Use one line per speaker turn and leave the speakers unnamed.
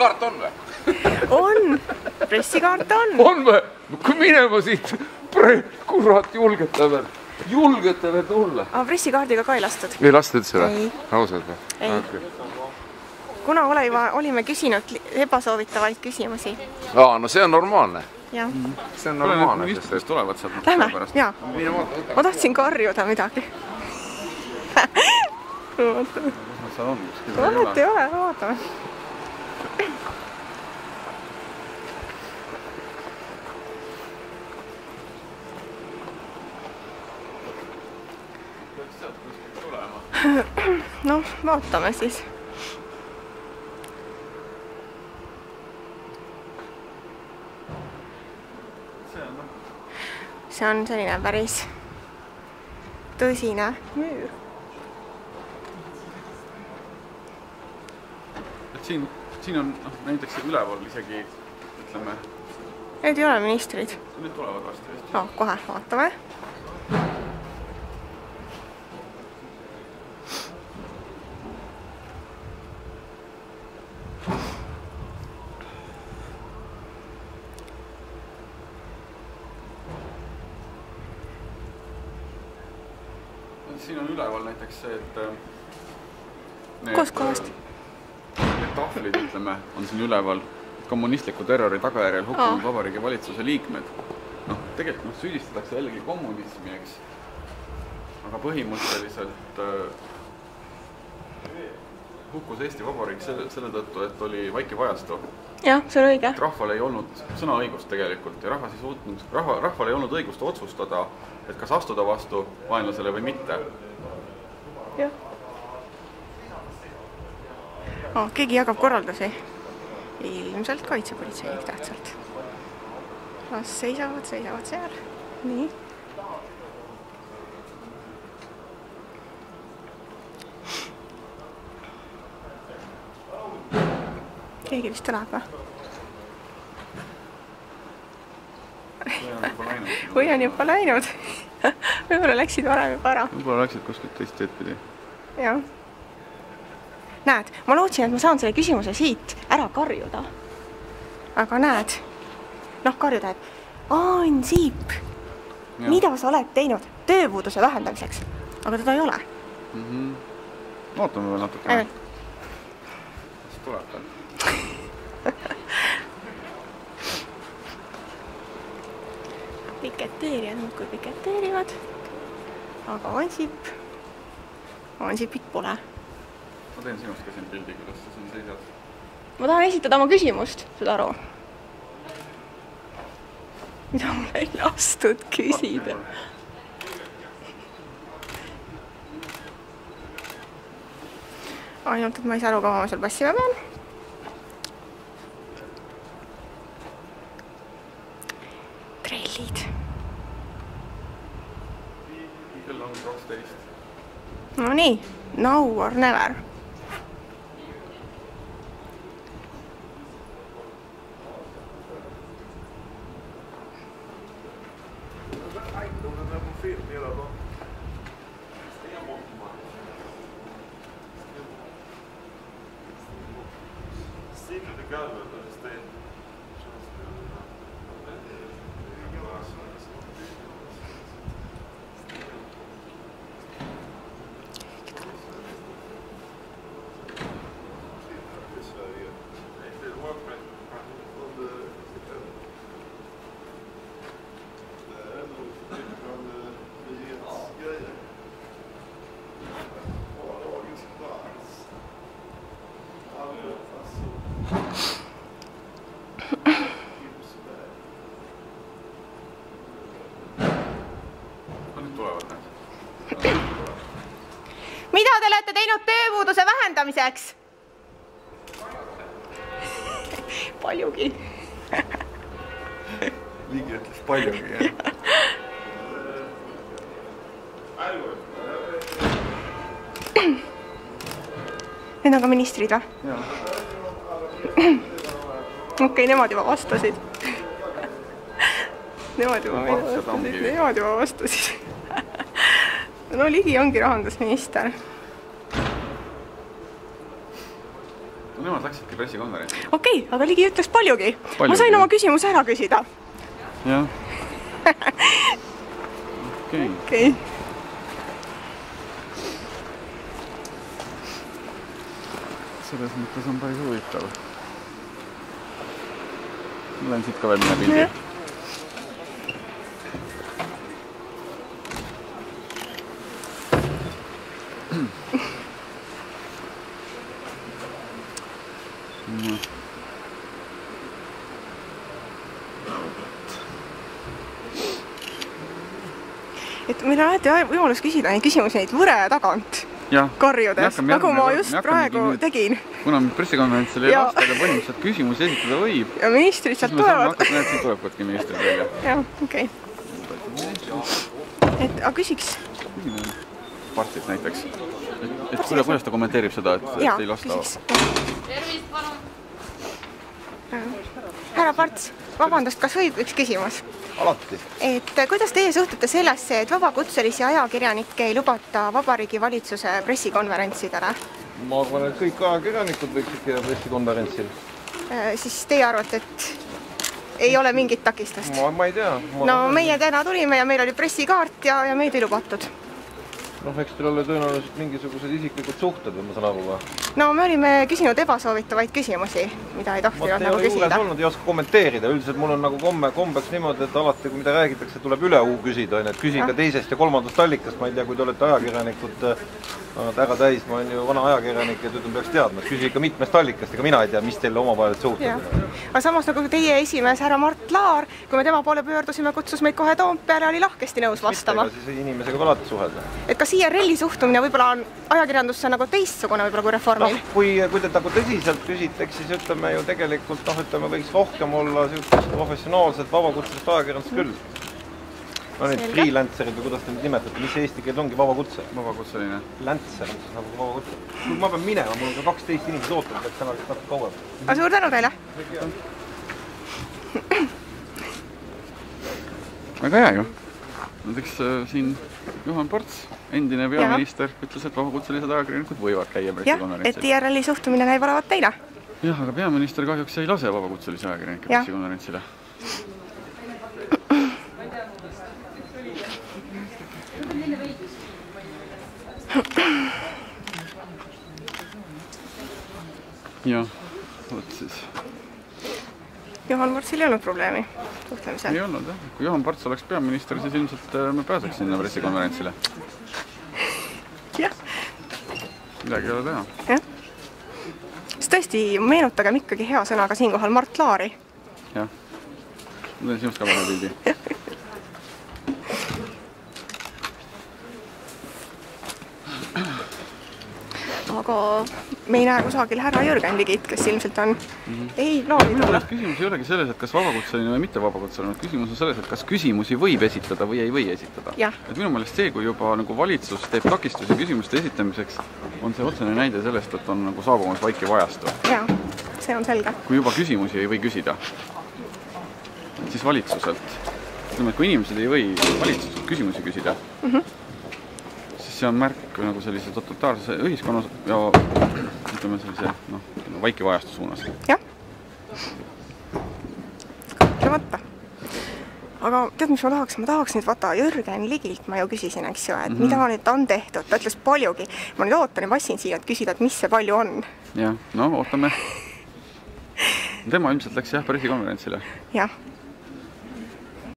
pressikaart on või?
On, pressikaart on.
On või? Kui minema siit, kurat, julgete veel tulla.
Aga pressikaardiga ka ei lastud.
Ei lastud üldse või?
Ei.
Ausalt või?
Ei.
Okay.
Kuna olime küsinud ebasoovitavaid küsimusi.
No see on normaalne.
Jah.
See on normaalne.
Mis tulevad sealt?
Lähme, jaa. Ma tahtsin karjuda midagi. Vaatame. Vaat ei ole, vaatame. Noh, vaatame siis. See on selline päris tõsine müür.
Siin on näiteks üleval isegi, ütleme...
Need ei ole ministrid.
Need tulevad vasti vist.
No, kohe vaatame.
Siin on üleval näiteks see, et...
Kus kohast?
Need tahvlid, ütleme, on siin üleval kommunistliku terrori tagajärjel hukkunud Vabariigi valitsuse liikmed. Tegelikult süüdistatakse jällegi kommunismi, eks. Aga põhimõtteliselt hukkus Eesti Vabariik selle tõttu, et oli vaikiv ajastu.
Jah, see on õige.
Rahval ei olnud sõnaõigust tegelikult ja rahval ei olnud õigust otsustada, et kas astuda vastu vaenlasele või mitte.
Jah. Keegi jagab korraldusi. Ilmselt kaitsepolitseinik tähtsalt. Las seisavad seal. Nii. Keegi vist tuleb või? Või on juba läinud. Võib-olla läksid varem juba ära.
Võib-olla läksid kuskilt teist teed pidi.
Jah. Näed, ma lootsin, et ma saan selle küsimuse siit ära karjuda. Aga näed, karjuda, et Ansip, mida sa oled teinud tööpuuduse vähendamiseks? Aga teda ei ole.
Ootame veel natuke. Kas tuleb veel?
Piketeerijad muudkui piketeerivad. Aga Ansipit pole.
Ma teen sinust ka siin pildi, kuidas sa siin seisad.
Ma tahan esitada oma küsimust, seda aru. Mida mul ei lastud küsida? Ainult, et ma ei saa aru, kaua ma seal passima pean. Trellid.
Kell on 12.
No nii, now or never. Mida te olete teinud tööpuuduse vähendamiseks? Paljugi.
Ligi ütles paljugi, jah.
Need on ka ministrid või?
Jah.
Okei, nemad juba vastasid. Nemad juba vastasid. No Ligi ongi rahandusminister.
Nemad läksidki pressikonverentsi.
Okei, aga Ligi ütles paljugi. Ma sain oma küsimuse ära küsida.
Jah.
Okei.
Selles mõttes on päris huvitav. Ma lähen siit ka veel mõne pildi.
Et meil on alati võimalus küsida neid küsimusi neid võre tagant karjudes, nagu ma just praegu tegin.
Kuna pressikonverentsil ei lasta, aga põhimõtteliselt küsimusi esitada võib.
Ja ministrid sealt tulevad.
Näed, siin tulebki ministrid välja.
Jah, okei. Et, aga küsiks?
Partsit näiteks. Et kuidas ta kommenteerib seda, et ei lasta?
Tervist, palun!
Härra Parts, vabandust, kas võib üks küsimus?
Alati.
Et kuidas teie suhtute sellesse, et vabakutselisi ajakirjanikke ei lubata Vabariigi Valitsuse pressikonverentsidele?
Ma arvan, et kõik ajakirjanikud võiksid käia pressikonverentsil.
Siis teie arvate, et ei ole mingit takistust?
Ma ei tea.
No meie täna tulime ja meil oli pressikaart ja meid ei lubatud.
Noh, eks teil ole tõenäoliselt mingisugused isiklikud suhted, ma saan aru.
No me olime küsinud ebasoovitavaid küsimusi, mida ei tohtinud nagu küsida.
Ma ei oska kommenteerida. Üldiselt mul on nagu kombeks niimoodi, et alati, kui mida räägitakse, tuleb üle küsida. Et küsin ka teisest ja kolmandast allikast. Ma ei tea, kui te olete ajakirjanikud ära täis, ma olen ju vana ajakirjanik ja tüüdum peaks teadma. Küsi ikka mitmest allikast, ega mina ei tea, mis teil omavahel suhted.
Aga samas nagu teie esimees härra Mart Laar, kui me tema poole pöördusime, kutsus meid kohe Toompeale ja oli lahkesti nõus vastama.
Siis inimesega ka alati suhelda.
Et kas IRL-i suhtumine võib-olla on ajakirjandusse nagu teistsugune võib-olla kui Reformil?
Kui te nagu tõsiselt küsiteks, siis ütleme ju tegelikult, võiks rohkem olla sellist professionaalset vabakutselist ajakirjandust küll. No need freelancerid või kuidas te nüüd nimetate, mis eesti keel ongi vabakutse?
Vabakutseline.
Lancer, nagu vabakutse. Kui ma pean minema, mul on ka 12 inimesed ootab, et täna natuke kauem.
Aga suur tänu teile!
Väga hea ju. Näiteks siin Juhan Parts, endine peaminister, ütles, et vabakutselised ajakirjanikud võivad käia pressikonverentsil.
Et IRL-i suhtumine käib olevat teile?
Jah, aga peaminister kahjuks ei lase vabakutselisi ajakirjanikke pressikonverentsile. Jah, võt siis.
Juhan Partsil ei olnud probleemi suhtlemisel?
Ei olnud, jah. Kui Juhan Parts oleks peaminister, siis ilmselt me pääseks sinna pressikonverentsile.
Jah.
Midagi ei ole teha.
Jah. Siis tõesti meenutagem ikkagi hea sõnaga siinkohal Mart Laari.
Jah. Ma teen sinust ka vähe pildi.
Aga me ei näe kusagil härra Jürgen Ligit, kes ilmselt on ei plaani tulla.
Küsimus ei olegi selles, et kas vabakutseline või mitte vabakutseline. Küsimus on selles, et kas küsimusi võib esitada või ei või esitada. Et minu meelest see, kui juba nagu valitsus teeb takistusi küsimuste esitamiseks, on see otsene näide sellest, et on nagu saabumas vaikiv ajastu.
Jaa, see on selge.
Kui juba küsimusi ei või küsida, siis valitsuselt, ütleme, et kui inimesed ei või valitsuselt küsimusi küsida, see on märk nagu sellise totalitaarse ühiskonnas ja ütleme sellise vaikiva ajastu suunas.
Jah. Kahtlemata. Aga tead, mis ma tahaks? Ma tahaks nüüd vaata Jürgen Ligilt ma ju küsisin, eks ju, et mida nüüd on tehtud. Ta ütles paljugi. Ma nüüd ootan ja vassin siia, et küsida, et mis see palju on.
Jah, no ootame. Tema ilmselt läks jah pressikonverentsile.
Jah.